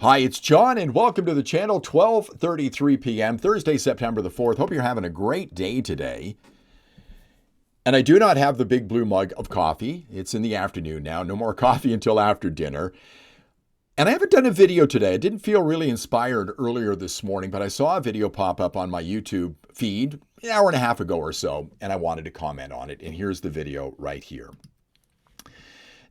Hi, it's John, and welcome to the channel. 12:33 p.m., Thursday, September the 4th. Hope you're having a great day today. And I do not have the big blue mug of coffee. It's in the afternoon now. No more coffee until after dinner. And I haven't done a video today. I didn't feel really inspired earlier this morning, but I saw a video pop up on my YouTube feed an hour and a half ago or so, and I wanted to comment on it. And here's the video right here.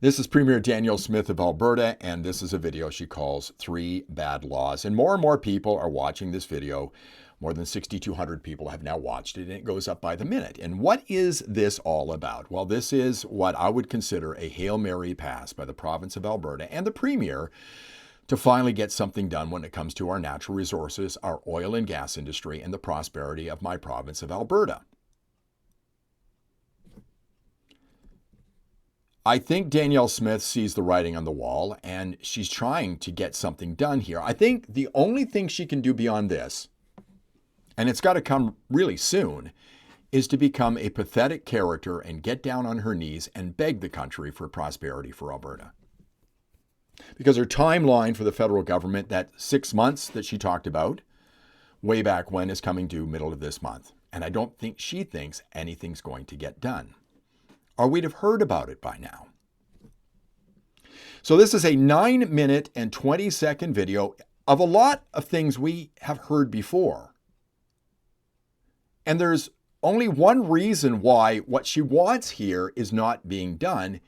This is Premier Danielle Smith of Alberta, and this is a video she calls 3 Bad Laws. And more people are watching this video. More than 6,200 people have now watched it, and it goes up by the minute. And what is this all about? Well, this is what I would consider a Hail Mary pass by the province of Alberta and the Premier to finally get something done when it comes to our natural resources, our oil and gas industry, and the prosperity of my province of Alberta. I think Danielle Smith sees the writing on the wall, and she's trying to get something done here. I think the only thing she can do beyond this, and it's got to come really soon, is to become a pathetic character and get down on her knees and beg the country for prosperity for Alberta. Because her timeline for the federal government, that 6 months that she talked about way back when, is coming due middle of this month. And I don't think she thinks anything's going to get done, or we'd have heard about it by now. So this is a 9-minute and 20-second video of a lot of things we have heard before. And there's only one reason why what she wants here is not being done,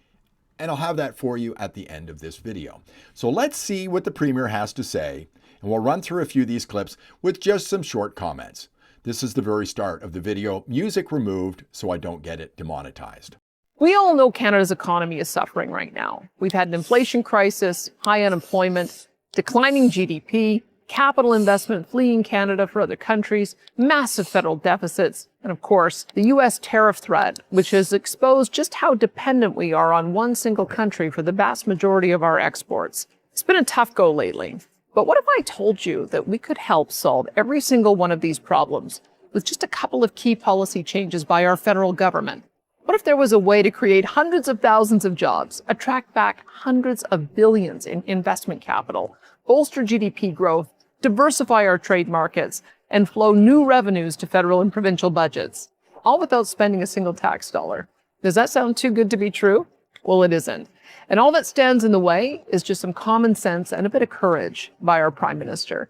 and I'll have that for you at the end of this video. So let's see what the Premier has to say, and we'll run through a few of these clips with just some short comments. This is the very start of the video. Music removed so I don't get it demonetized. We all know Canada's economy is suffering right now. We've had an inflation crisis, high unemployment, declining GDP, capital investment fleeing Canada for other countries, massive federal deficits, and of course, the U.S. tariff threat, which has exposed just how dependent we are on one single country for the vast majority of our exports. It's been a tough go lately. But what if I told you that we could help solve every single one of these problems with just a couple of key policy changes by our federal government? What if there was a way to create hundreds of thousands of jobs, attract back hundreds of billions in investment capital, bolster GDP growth, diversify our trade markets, and flow new revenues to federal and provincial budgets, all without spending a single tax dollar? Does that sound too good to be true? Well, it isn't. And all that stands in the way is just some common sense and a bit of courage by our Prime Minister.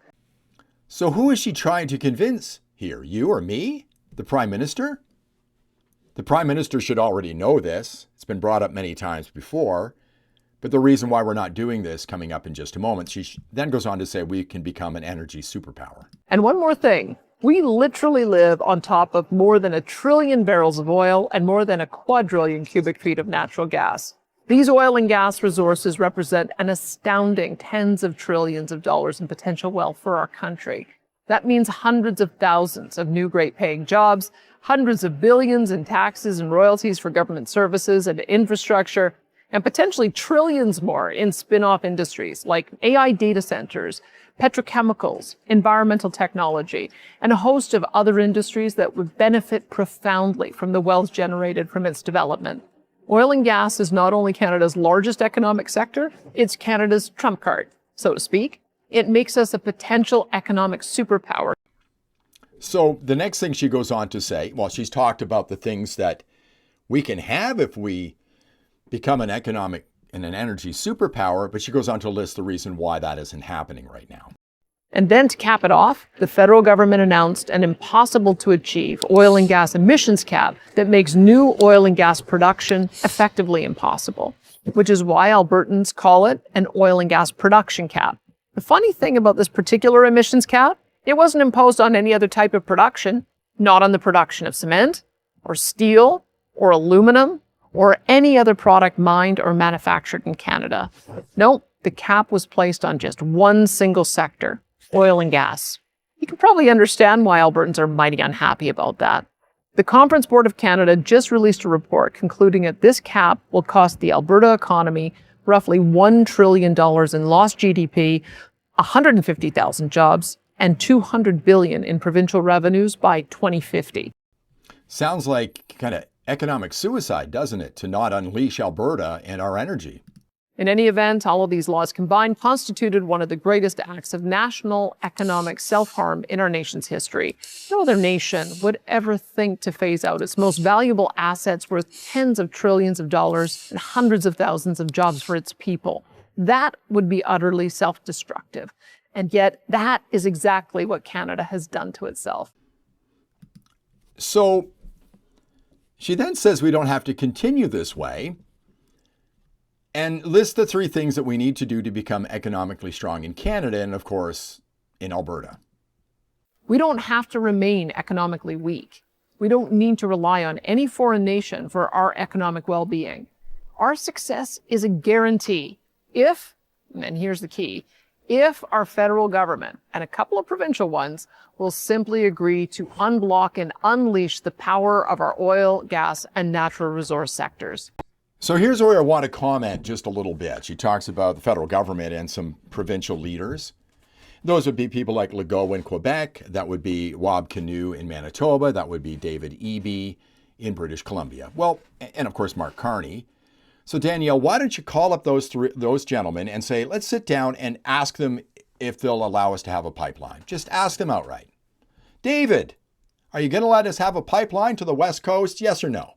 So who is she trying to convince here? You or me? The Prime Minister? The Prime Minister should already know this. It's been brought up many times before. But the reason why we're not doing this coming up in just a moment, she then goes on to say we can become an energy superpower. And one more thing. We literally live on top of more than 1 trillion barrels of oil and more than 1 quadrillion cubic feet of natural gas. These oil and gas resources represent an astounding tens of trillions of dollars in potential wealth for our country. That means hundreds of thousands of new great-paying jobs, hundreds of billions in taxes and royalties for government services and infrastructure, and potentially trillions more in spin-off industries like AI data centers, petrochemicals, environmental technology, and a host of other industries that would benefit profoundly from the wealth generated from its development. Oil and gas is not only Canada's largest economic sector, it's Canada's trump card, so to speak. It makes us a potential economic superpower. So the next thing she goes on to say, well, she's talked about the things that we can have if we become an economic and an energy superpower, but she goes on to list the reason why that isn't happening right now. And then to cap it off, the federal government announced an impossible to achieve oil and gas emissions cap that makes new oil and gas production effectively impossible, which is why Albertans call it an oil and gas production cap. The funny thing about this particular emissions cap, it wasn't imposed on any other type of production, not on the production of cement or steel or aluminum or any other product mined or manufactured in Canada. No, the cap was placed on just one single sector, oil and gas. You can probably understand why Albertans are mighty unhappy about that. The Conference Board of Canada just released a report concluding that this cap will cost the Alberta economy roughly $1 trillion in lost GDP, 150,000 jobs, and $200 billion in provincial revenues by 2050. Sounds like kind of economic suicide, doesn't it, to not unleash Alberta and our energy? In any event, all of these laws combined constituted one of the greatest acts of national economic self-harm in our nation's history. No other nation would ever think to phase out its most valuable assets worth tens of trillions of dollars and hundreds of thousands of jobs for its people. That would be utterly self-destructive. And yet, that is exactly what Canada has done to itself. So she then says we don't have to continue this way and lists the three things that we need to do to become economically strong in Canada and, of course, in Alberta. We don't have to remain economically weak. We don't need to rely on any foreign nation for our economic well-being. Our success is a guarantee if, and here's the key, if our federal government and a couple of provincial ones will simply agree to unblock and unleash the power of our oil, gas, and natural resource sectors. So here's where I want to comment just a little bit. She talks about the federal government and some provincial leaders. Those would be people like Legault in Quebec. That would be Wab Kinew in Manitoba. That would be David Eby in British Columbia. Well, and of course, Mark Carney. So Danielle, why don't you call up those gentlemen and say, let's sit down and ask them if they'll allow us to have a pipeline. Just ask them outright. David, are you going to let us have a pipeline to the West Coast? Yes or no?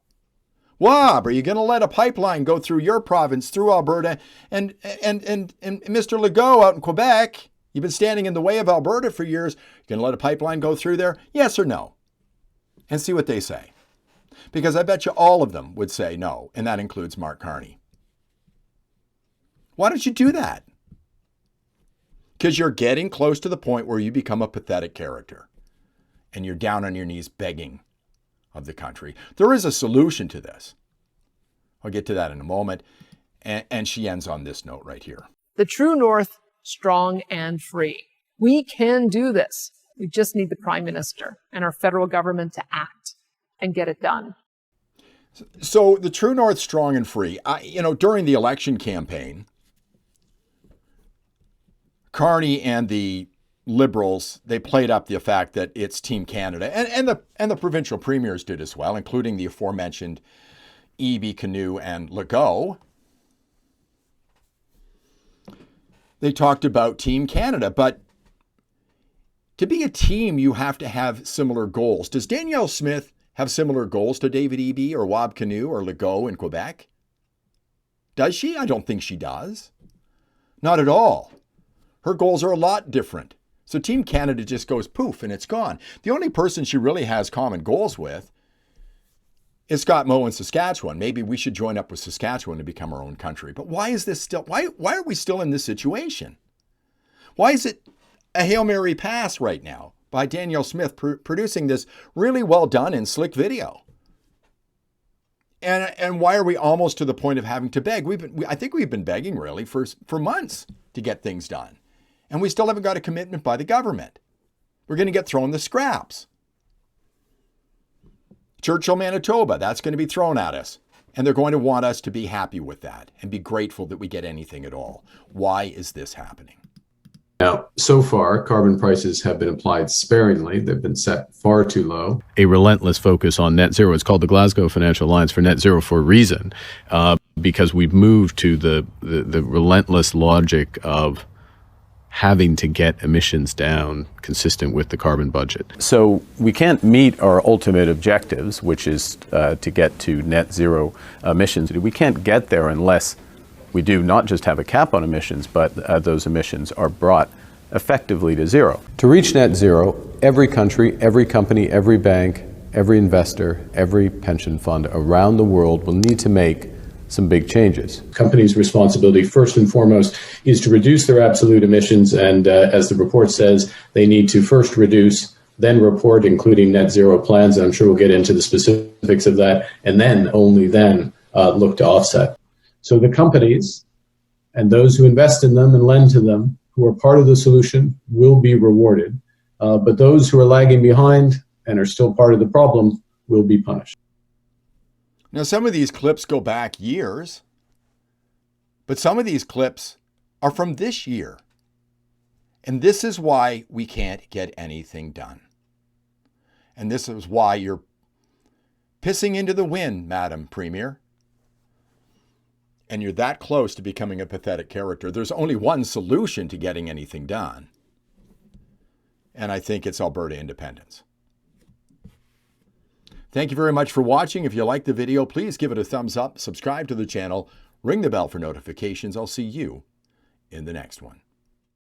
Wab, are you going to let a pipeline go through your province, through Alberta? And Mr. Legault out in Quebec, you've been standing in the way of Alberta for years. You going to let a pipeline go through there? Yes or no? And see what they say. Because I bet you all of them would say no, and that includes Mark Carney. Why don't you do that? Because you're getting close to the point where you become a pathetic character, and you're down on your knees begging of the country. There is a solution to this. I'll get to that in a moment. And she ends on this note right here. The true North, strong and free. We can do this. We just need the Prime Minister and our federal government to act and get it done. So the true North, strong and free. During the election campaign, Carney and the Liberals, they played up the fact that it's Team Canada, and the provincial premiers did as well, including the aforementioned Eby, Kinew, and Legault. They talked about Team Canada, but to be a team, you have to have similar goals. Does Danielle Smith have similar goals to David Eby or Wab Kinew or Legault in Quebec? Does she? I don't think she does. Not at all. Her goals are a lot different. So Team Canada just goes poof and it's gone. The only person she really has common goals with is Scott Moe in Saskatchewan. Maybe we should join up with Saskatchewan to become our own country. But why is this still, why are we still in this situation? Why is it a Hail Mary pass right now by Danielle Smith producing this really well done and slick video? And why are we almost to the point of having to beg? I think we've been begging really for months to get things done. And we still haven't got a commitment by the government. We're going to get thrown the scraps. Churchill, Manitoba, that's going to be thrown at us. And they're going to want us to be happy with that and be grateful that we get anything at all. Why is this happening? Now, so far, carbon prices have been applied sparingly. They've been set far too low. A relentless focus on net zero. It's called the Glasgow Financial Alliance for Net Zero for a reason, because we've moved to the relentless logic of having to get emissions down consistent with the carbon budget. So we can't meet our ultimate objectives, which is to get to net zero emissions. We can't get there unless we do not just have a cap on emissions, but those emissions are brought effectively to zero. To reach net zero, every country, every company, every bank, every investor, every pension fund around the world will need to make some big changes. Companies' responsibility, first and foremost, is to reduce their absolute emissions. And as the report says, they need to first reduce, then report, including net zero plans. And I'm sure we'll get into the specifics of that. And then, only then, look to offset. So the companies and those who invest in them and lend to them, who are part of the solution, will be rewarded. But those who are lagging behind and are still part of the problem will be punished. Now, some of these clips go back years, but some of these clips are from this year. And this is why we can't get anything done. And this is why you're pissing into the wind, Madam Premier. and you're that close to becoming a pathetic character, there's only one solution to getting anything done. And I think it's Alberta independence. Thank you very much for watching. If you liked the video, please give it a thumbs up, subscribe to the channel, ring the bell for notifications. I'll see you in the next one.